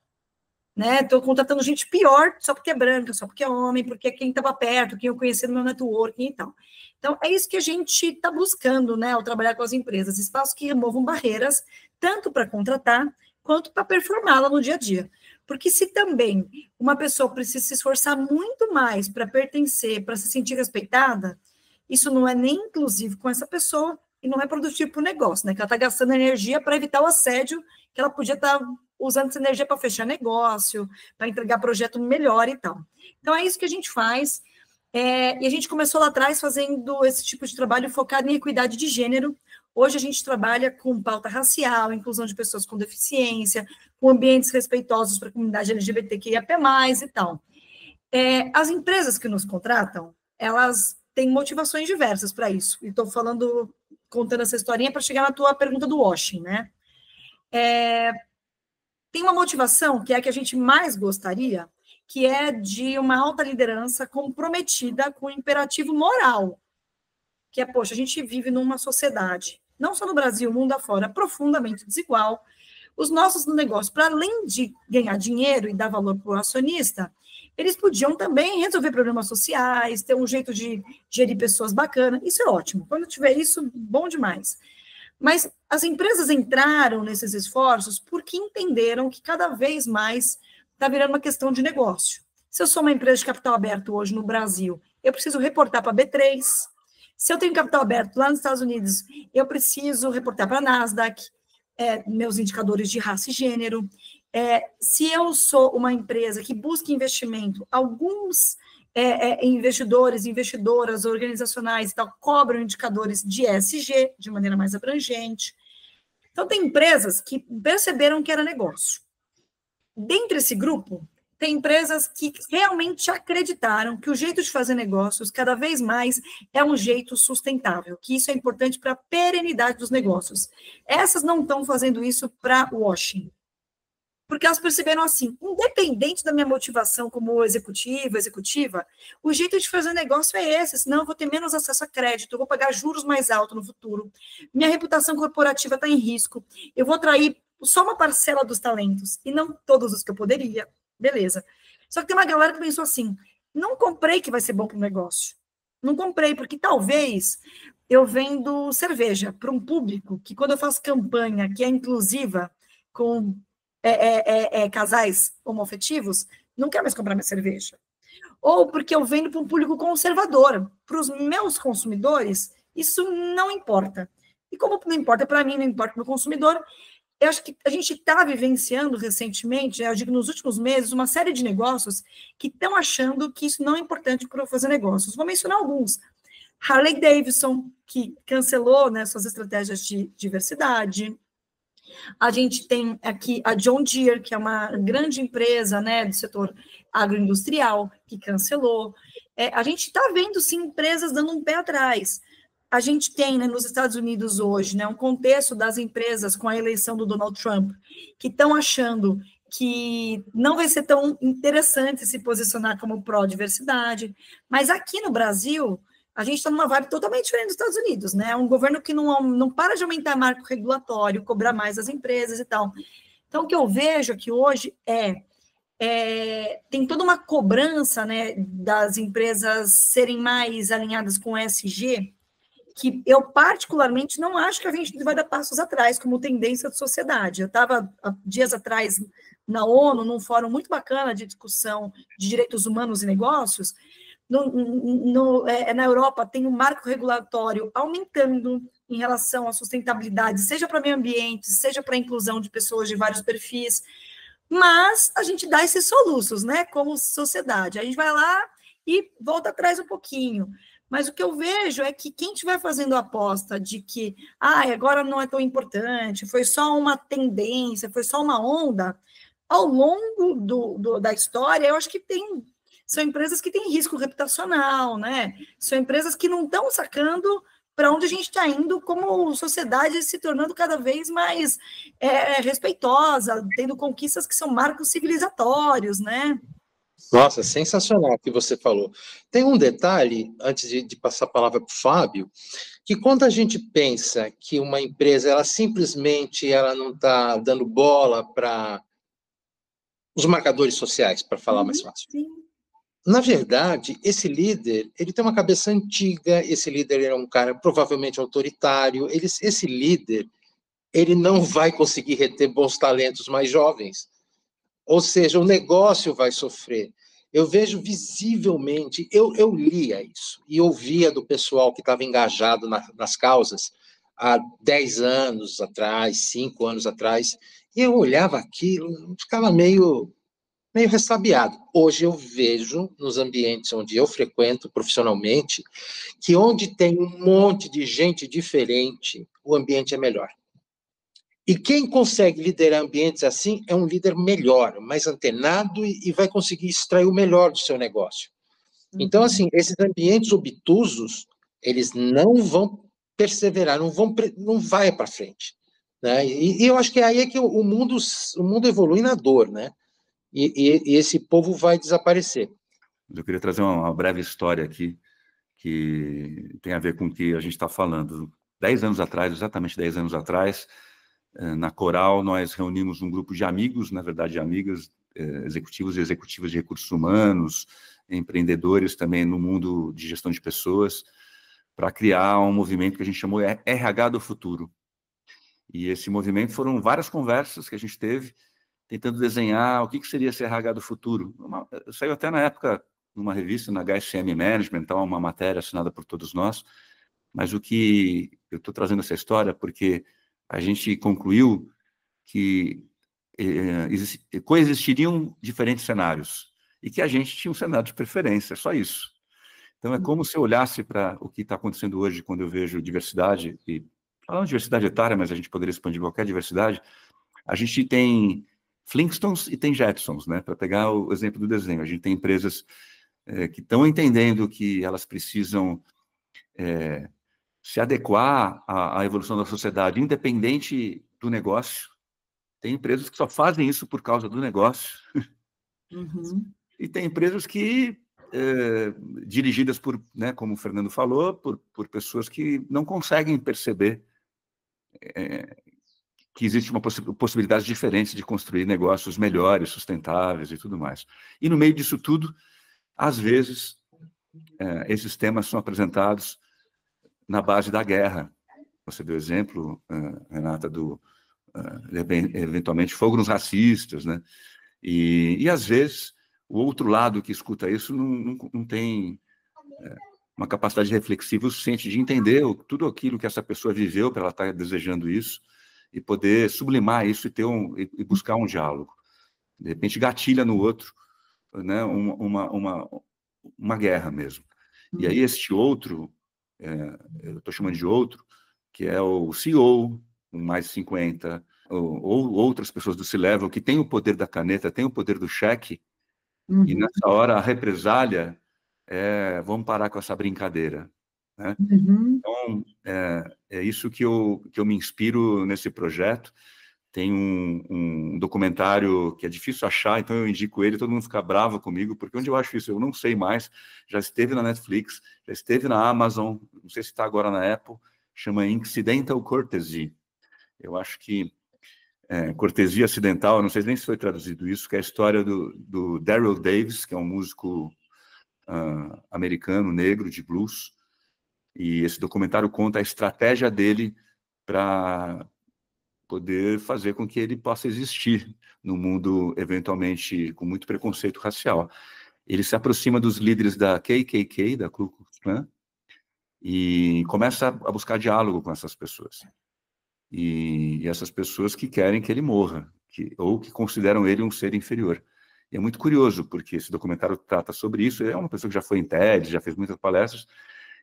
Estou contratando gente pior só porque é branca, só porque é homem, porque é quem estava perto, quem eu conhecia no meu networking e tal. Então, é isso que a gente está buscando, né, ao trabalhar com as empresas, espaços que removam barreiras, tanto para contratar, quanto para performá-la no dia a dia. Porque se também uma pessoa precisa se esforçar muito mais para pertencer, para se sentir respeitada, isso não é nem inclusivo com essa pessoa e não é produtivo para o negócio, né? Que ela está gastando energia para evitar o assédio, que ela podia estar usando essa energia para fechar negócio, para entregar projeto melhor e tal. Então, é isso que a gente faz. E a gente começou lá atrás fazendo esse tipo de trabalho focado em equidade de gênero. Hoje a gente trabalha com pauta racial, inclusão de pessoas com deficiência, com ambientes respeitosos para a comunidade LGBTQIAP+, e tal. As empresas que nos contratam, elas têm motivações diversas para isso. E estou contando essa historinha para chegar na tua pergunta do washing, né? Tem uma motivação que é a que a gente mais gostaria, que é de uma alta liderança comprometida com o imperativo moral, que é, poxa, a gente vive numa sociedade, não só no Brasil, mundo afora, profundamente desigual. Os nossos negócios, para além de ganhar dinheiro e dar valor para o acionista, eles podiam também resolver problemas sociais, ter um jeito de gerir pessoas bacana. Isso é ótimo. Quando tiver isso, bom demais. Mas as empresas entraram nesses esforços porque entenderam que cada vez mais está virando uma questão de negócio. Se eu sou uma empresa de capital aberto hoje no Brasil, eu preciso reportar para a B3. Se eu tenho capital aberto lá nos Estados Unidos, eu preciso reportar para a Nasdaq, meus indicadores de raça e gênero. Se eu sou uma empresa que busca investimento, alguns investidores, investidoras, organizacionais e tal, cobram indicadores de ESG de maneira mais abrangente. Então, tem empresas que perceberam que era negócio. Dentre esse grupo, tem empresas que realmente acreditaram que o jeito de fazer negócios, cada vez mais, é um jeito sustentável, que isso é importante para a perenidade dos negócios. Essas não estão fazendo isso para washing. Porque elas perceberam assim, independente da minha motivação como executiva, o jeito de fazer negócio é esse, senão eu vou ter menos acesso a crédito, eu vou pagar juros mais altos no futuro, minha reputação corporativa está em risco, eu vou atrair só uma parcela dos talentos, e não todos os que eu poderia, beleza. Só que tem uma galera que pensou assim, não comprei que vai ser bom para o negócio, não comprei, porque talvez eu vendo cerveja para um público que, quando eu faço campanha que é inclusiva com casais homoafetivos, não quer mais comprar minha cerveja. Ou porque eu vendo para um público conservador. Para os meus consumidores, isso não importa. E como não importa para mim, não importa para o consumidor, eu acho que a gente está vivenciando recentemente, eu digo nos últimos meses, uma série de negócios que estão achando que isso não é importante para fazer negócios. Vou mencionar alguns. Harley Davidson, que cancelou, né, suas estratégias de diversidade. A gente tem aqui a John Deere, que é uma grande empresa, né, do setor agroindustrial, que cancelou. A gente está vendo, sim, empresas dando um pé atrás. A gente tem, né, nos Estados Unidos hoje, né, um contexto das empresas com a eleição do Donald Trump, que estão achando que não vai ser tão interessante se posicionar como pró-diversidade, mas aqui no Brasil, a gente está numa vibe totalmente diferente dos Estados Unidos, né? Um governo que não para de aumentar marco regulatório, cobrar mais as empresas e tal. Então, o que eu vejo aqui hoje tem toda uma cobrança, né, das empresas serem mais alinhadas com o ESG, que eu particularmente não acho que a gente vai dar passos atrás como tendência de sociedade. Eu estava, dias atrás, na ONU, num fórum muito bacana de discussão de direitos humanos e negócios. Na Europa tem um marco regulatório aumentando em relação à sustentabilidade, seja para o meio ambiente, seja para a inclusão de pessoas de vários perfis, mas a gente dá esses soluços, né, como sociedade. A gente vai lá e volta atrás um pouquinho. Mas o que eu vejo é que quem estiver fazendo a aposta de que agora não é tão importante, foi só uma tendência, foi só uma onda, ao longo da história, eu acho que são empresas que têm risco reputacional, né? São empresas que não estão sacando para onde a gente está indo como sociedade, se tornando cada vez mais respeitosa, tendo conquistas que são marcos civilizatórios, né? Nossa, sensacional o que você falou. Tem um detalhe, antes de passar a palavra para o Fábio, que quando a gente pensa que uma empresa, ela simplesmente não está dando bola para os marcadores sociais, para falar mais fácil. Sim. Na verdade, esse líder, ele tem uma cabeça antiga, esse líder é um cara provavelmente autoritário, esse líder, ele não vai conseguir reter bons talentos mais jovens. Ou seja, o negócio vai sofrer. Eu vejo visivelmente, eu lia isso, e ouvia do pessoal que estava engajado nas causas há 10 anos atrás, 5 anos atrás, e eu olhava aquilo, ficava meio ressabiado. Hoje eu vejo, nos ambientes onde eu frequento profissionalmente, que onde tem um monte de gente diferente, o ambiente é melhor. E quem consegue liderar ambientes assim é um líder melhor, mais antenado e vai conseguir extrair o melhor do seu negócio. Então, assim, esses ambientes obtusos, eles não vão perseverar, não vai para frente, né? E eu acho que aí é que o mundo evolui na dor, né? E esse povo vai desaparecer. Eu queria trazer uma breve história aqui, que tem a ver com o que a gente está falando. 10 anos atrás, exatamente 10 anos atrás, na Coral, nós reunimos um grupo de amigos, na verdade, de amigas, executivos e executivas de recursos humanos, empreendedores também no mundo de gestão de pessoas, para criar um movimento que a gente chamou RH do Futuro. E esse movimento foram várias conversas que a gente teve, tentando desenhar o que seria esse RH do futuro. Saiu até na época, numa revista, na HSM Management, então, uma matéria assinada por todos nós, mas o que eu estou trazendo essa história porque a gente concluiu que coexistiriam diferentes cenários e que a gente tinha um cenário de preferência, só isso. Então, é como se eu olhasse para o que está acontecendo hoje, quando eu vejo diversidade, e falando de diversidade etária, mas a gente poderia expandir qualquer diversidade, a gente tem Flintstones e tem Jetsons, né? Para pegar o exemplo do desenho. A gente tem empresas que estão entendendo que elas precisam se adequar à evolução da sociedade, independente do negócio. Tem empresas que só fazem isso por causa do negócio. Uhum. E tem empresas que, dirigidas por, né, como o Fernando falou, por pessoas que não conseguem perceber que existe uma possibilidade diferente de construir negócios melhores, sustentáveis e tudo mais. E no meio disso tudo, às vezes, esses temas são apresentados na base da guerra. Você deu exemplo, Renata, eventualmente, fogo nos racistas, né? E às vezes, o outro lado que escuta isso não tem uma capacidade reflexiva o suficiente de entender tudo aquilo que essa pessoa viveu para ela estar desejando isso e poder sublimar isso e buscar um diálogo. De repente, gatilha no outro, né, uma guerra mesmo. E aí, este outro, eu estou chamando de outro, que é o CEO, o mais 50, ou outras pessoas do C-Level, que tem o poder da caneta, tem o poder do cheque, e nessa hora a represália vamos parar com essa brincadeira. Né? Então, é isso que eu me inspiro nesse projeto. Tem um documentário que é difícil achar, então eu indico ele, todo mundo fica bravo comigo, porque onde eu acho isso? Eu não sei mais. Já esteve na Netflix, já esteve na Amazon, não sei se está agora na Apple, chama Incidental Courtesy. Eu acho que cortesia acidental, não sei nem se foi traduzido isso, que é a história do Daryl Davis, que é um músico americano, negro, de blues, e esse documentário conta a estratégia dele para poder fazer com que ele possa existir no mundo, eventualmente, com muito preconceito racial. Ele se aproxima dos líderes da KKK, da Ku Klux Klan, e começa a buscar diálogo com essas pessoas. E essas pessoas que querem que ele morra, ou que consideram ele um ser inferior. E é muito curioso, porque esse documentário trata sobre isso. Ele é uma pessoa que já foi em TED, já fez muitas palestras,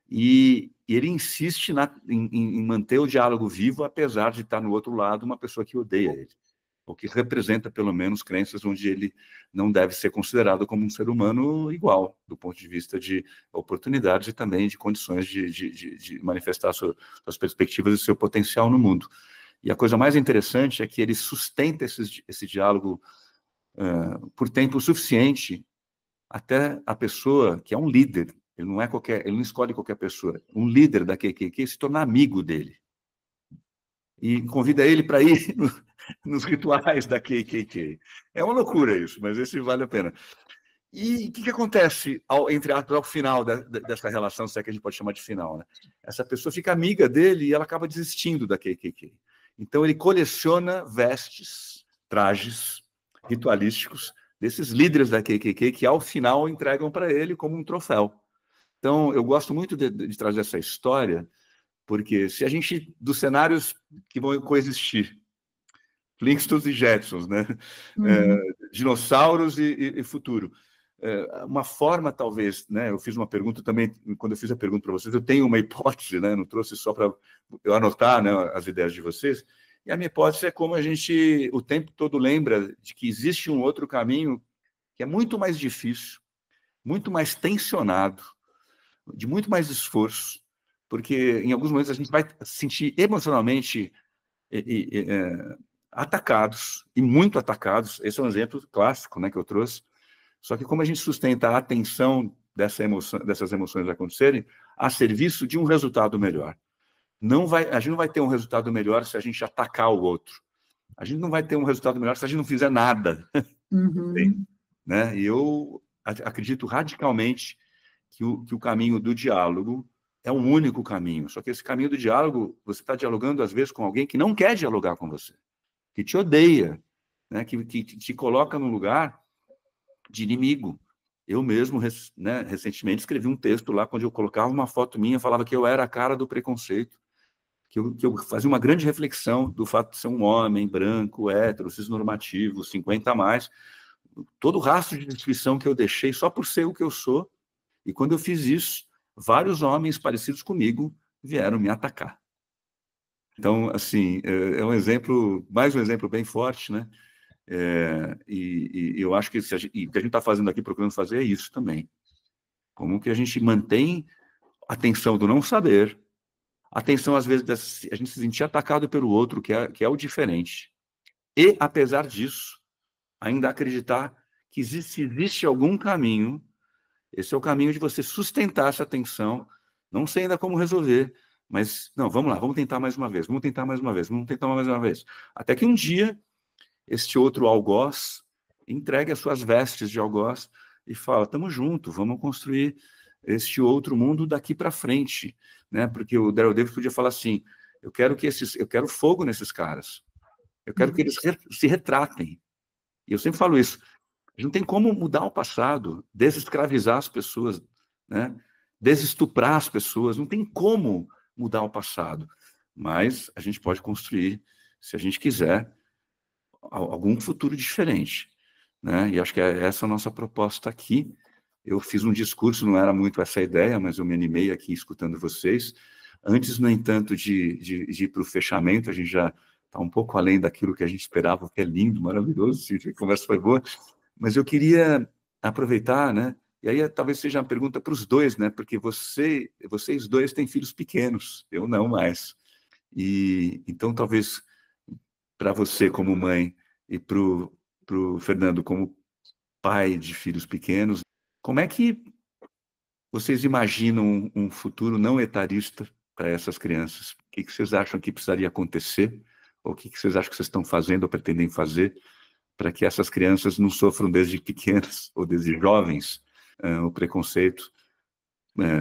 e ele insiste em manter o diálogo vivo, apesar de estar no outro lado uma pessoa que odeia ele, ou que representa, pelo menos, crenças onde ele não deve ser considerado como um ser humano igual, do ponto de vista de oportunidades e também de condições de manifestar suas perspectivas e seu potencial no mundo. E a coisa mais interessante é que ele sustenta esse diálogo por tempo suficiente até a pessoa que é um líder, ele não escolhe qualquer pessoa, um líder da KKK se tornar amigo dele. E convida ele para ir nos rituais da KKK. É uma loucura isso, mas esse vale a pena. E o que acontece, entre aspas, ao final dessa relação, se é que a gente pode chamar de final, né? Essa pessoa fica amiga dele e ela acaba desistindo da KKK. Então ele coleciona vestes, trajes ritualísticos desses líderes da KKK que, ao final, entregam para ele como um troféu. Então, eu gosto muito de trazer essa história, porque se a gente, dos cenários que vão coexistir, Flintstones e Jetsons, né? Dinossauros e futuro. Uma forma, talvez, né? Eu fiz uma pergunta também, quando eu fiz a pergunta para vocês, eu tenho uma hipótese, né? Não trouxe só para eu anotar, né, as ideias de vocês, e a minha hipótese é como a gente o tempo todo lembra de que existe um outro caminho que é muito mais difícil, muito mais tensionado, de muito mais esforço, porque em alguns momentos a gente vai se sentir emocionalmente atacados, e muito atacados. Esse é um exemplo clássico, né, que eu trouxe. Só que como a gente sustenta a atenção dessas emoções acontecerem a serviço de um resultado melhor. A gente não vai ter um resultado melhor se a gente atacar o outro. A gente não vai ter um resultado melhor se a gente não fizer nada. Né? E eu acredito radicalmente que o caminho do diálogo é o único caminho. Só que esse caminho do diálogo, você está dialogando, às vezes, com alguém que não quer dialogar com você, que te odeia, né? que te coloca num lugar de inimigo. Eu mesmo, né, recentemente, escrevi um texto lá, onde eu colocava uma foto minha, falava que eu era a cara do preconceito, que eu fazia uma grande reflexão do fato de ser um homem branco, hétero, cisnormativo, 50 a mais, todo o rastro de descrição que eu deixei só por ser o que eu sou. E quando eu fiz isso, vários homens parecidos comigo vieram me atacar. Então, assim, é um exemplo, mais um exemplo bem forte, né? E eu acho que o que a gente está fazendo aqui, procurando fazer, é isso também. Como que a gente mantém a atenção do não saber, a atenção, às vezes, a gente se sentir atacado pelo outro, que é o diferente. E, apesar disso, ainda acreditar que existe algum caminho. Esse é o caminho de você sustentar essa atenção. Não sei ainda como resolver, mas, não, vamos lá, vamos tentar mais uma vez, vamos tentar mais uma vez, vamos tentar mais uma vez. Até que um dia, este outro algoz entregue as suas vestes de algoz e fala, estamos juntos, vamos construir este outro mundo daqui para frente, né? Porque o Daryl Davis podia falar assim: eu quero fogo nesses caras, eu quero que eles se retratem. E eu sempre falo isso: a gente não tem como mudar o passado, desescravizar as pessoas, né? Desestuprar as pessoas, não tem como mudar o passado, mas a gente pode construir, se a gente quiser, algum futuro diferente, né? E acho que é essa a nossa proposta aqui. Eu fiz um discurso, não era muito essa a ideia, mas eu me animei aqui escutando vocês. Antes, no entanto, de ir para o fechamento, a gente já está um pouco além daquilo que a gente esperava, que é lindo, maravilhoso, a conversa foi boa, mas eu queria aproveitar, né? E aí talvez seja uma pergunta para os dois, né? Porque vocês dois têm filhos pequenos, eu não mais. E então talvez para você como mãe e para o Fernando como pai de filhos pequenos, como é que vocês imaginam um futuro não etarista para essas crianças? O que vocês acham que precisaria acontecer? Ou o que vocês acham que vocês estão fazendo ou pretendem fazer para que essas crianças não sofram desde pequenas ou desde jovens o preconceito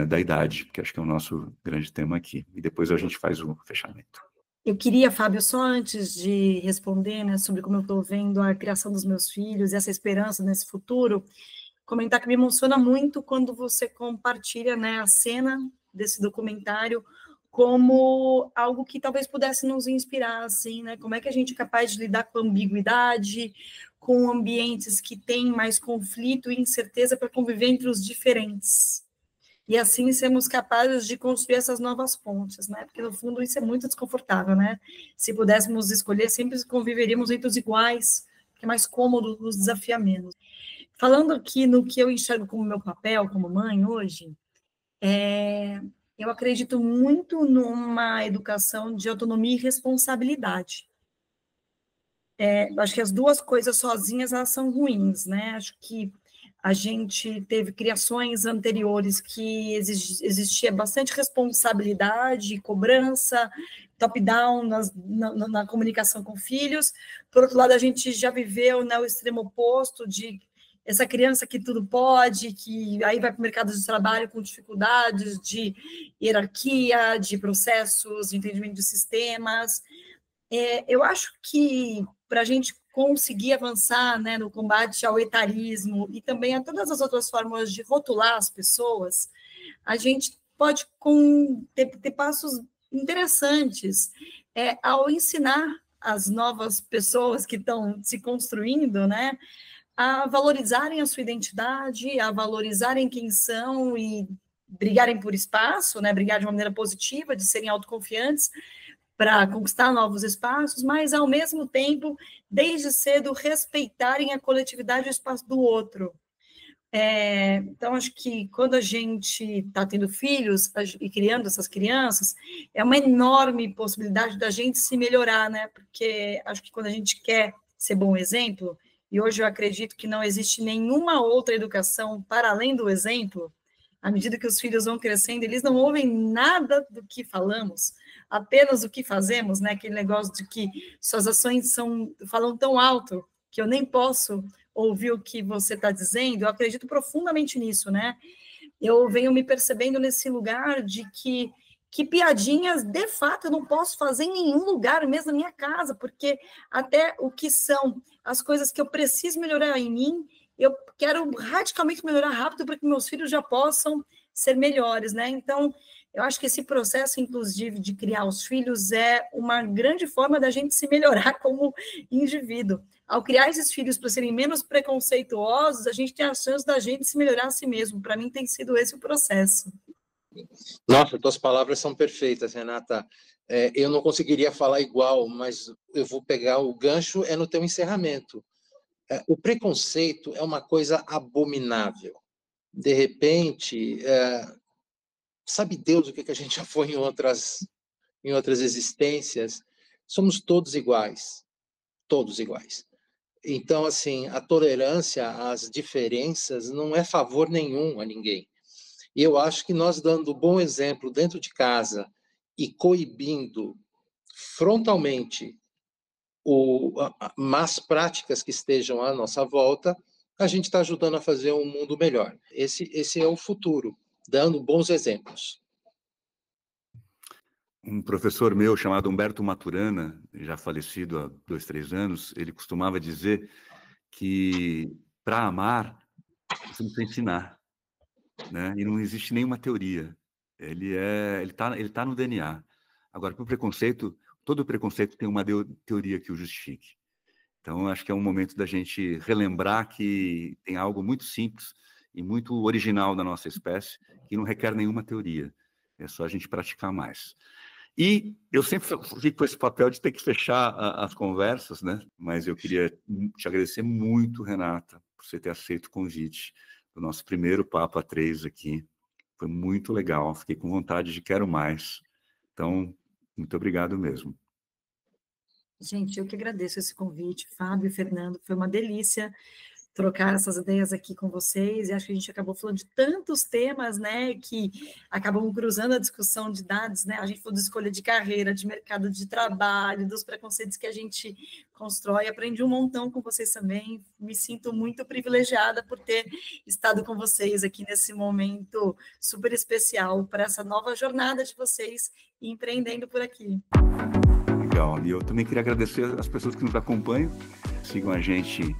da idade, que acho que é o nosso grande tema aqui. E depois a gente faz o fechamento. Eu queria, Fábio, só antes de responder, né, sobre como eu estou vendo a criação dos meus filhos e essa esperança nesse futuro, comentar que me emociona muito quando você compartilha, né, a cena desse documentário como algo que talvez pudesse nos inspirar, assim, né? Como é que a gente é capaz de lidar com a ambiguidade, com ambientes que têm mais conflito e incerteza para conviver entre os diferentes. E assim sermos capazes de construir essas novas pontes, né? Porque, no fundo, isso é muito desconfortável, né? Se pudéssemos escolher, sempre conviveríamos entre os iguais, que é mais cômodo, nos desafia menos. Falando aqui no que eu enxergo como meu papel como mãe hoje, eu acredito muito numa educação de autonomia e responsabilidade. Acho que as duas coisas sozinhas, elas são ruins, né? Acho que a gente teve criações anteriores que existia bastante responsabilidade, cobrança, top-down na comunicação com filhos. Por outro lado, a gente já viveu, né, o extremo oposto de essa criança que tudo pode, que aí vai para o mercado de trabalho com dificuldades de hierarquia, de processos, de entendimento de sistemas. Eu acho que para a gente conseguir avançar, né, no combate ao etarismo e também a todas as outras formas de rotular as pessoas, a gente pode ter passos interessantes ao ensinar as novas pessoas que estão se construindo, né, a valorizarem a sua identidade, a valorizarem quem são e brigarem por espaço, né, brigar de uma maneira positiva, de serem autoconfiantes, para conquistar novos espaços, mas, ao mesmo tempo, desde cedo, respeitarem a coletividade e o espaço do outro. Então, acho que quando a gente está tendo filhos e criando essas crianças, é uma enorme possibilidade da gente se melhorar, né? Porque acho que quando a gente quer ser bom exemplo, e hoje eu acredito que não existe nenhuma outra educação para além do exemplo, à medida que os filhos vão crescendo, eles não ouvem nada do que falamos, apenas o que fazemos, né? Aquele negócio de que suas ações falam tão alto que eu nem posso ouvir o que você está dizendo. Eu acredito profundamente nisso, né? Eu venho me percebendo nesse lugar de que piadinhas, de fato, eu não posso fazer em nenhum lugar, mesmo na minha casa, porque até o que são as coisas que eu preciso melhorar em mim, eu quero radicalmente melhorar rápido para que meus filhos já possam ser melhores, né? Então, eu acho que esse processo, inclusive, de criar os filhos é uma grande forma da gente se melhorar como indivíduo. Ao criar esses filhos para serem menos preconceituosos, a gente tem a chance da gente se melhorar a si mesmo. Para mim, tem sido esse o processo. Nossa, tuas palavras são perfeitas, Renata. Eu não conseguiria falar igual, mas eu vou pegar o gancho no teu encerramento. O preconceito é uma coisa abominável. De repente, sabe Deus o que a gente já foi em outras existências? Somos todos iguais. Todos iguais. Então, assim, a tolerância às diferenças não é favor nenhum a ninguém. E eu acho que nós, dando bom exemplo dentro de casa e coibindo frontalmente más práticas que estejam à nossa volta, a gente está ajudando a fazer um mundo melhor. Esse é o futuro. dando bons exemplos. Um professor meu chamado Humberto Maturana, já falecido há 2, 3 anos, ele costumava dizer que para amar você não precisa ensinar, né? E não existe nenhuma teoria. Ele tá no DNA. Agora, para o preconceito, todo preconceito tem uma teoria que o justifique. Então, acho que é um momento da gente relembrar que tem algo muito simples e muito original da nossa espécie, que não requer nenhuma teoria. É só a gente praticar mais. E eu sempre fico com esse papel de ter que fechar as conversas, né? Mas eu queria te agradecer muito, Renata, por você ter aceito o convite do nosso primeiro Papo A3 aqui. Foi muito legal, fiquei com vontade de quero mais. Então, muito obrigado mesmo. Gente, eu que agradeço esse convite, Fábio e Fernando, foi uma delícia trocar essas ideias aqui com vocês, e acho que a gente acabou falando de tantos temas, né, que acabam cruzando a discussão de dados, né, a gente falou de escolha de carreira, de mercado de trabalho, dos preconceitos que a gente constrói, aprendi um montão com vocês também, me sinto muito privilegiada por ter estado com vocês aqui nesse momento super especial para essa nova jornada de vocês empreendendo por aqui. Legal, e eu também queria agradecer as pessoas que nos acompanham, sigam a gente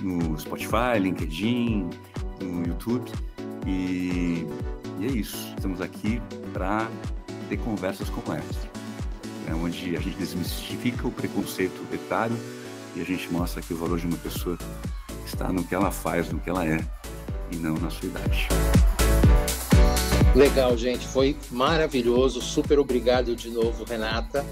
no Spotify, LinkedIn, no YouTube, e é isso, estamos aqui para ter conversas como essa, onde a gente desmistifica o preconceito etário e a gente mostra que o valor de uma pessoa está no que ela faz, no que ela é, e não na sua idade. Legal, gente, foi maravilhoso, super obrigado de novo, Renata.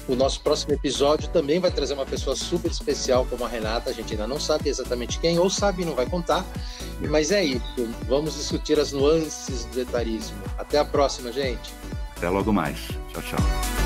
O nosso próximo episódio também vai trazer uma pessoa super especial como a Renata, a gente ainda não sabe exatamente quem, ou sabe e não vai contar, mas é isso, vamos discutir as nuances do etarismo. Até a próxima, gente. Até logo mais. Tchau, tchau.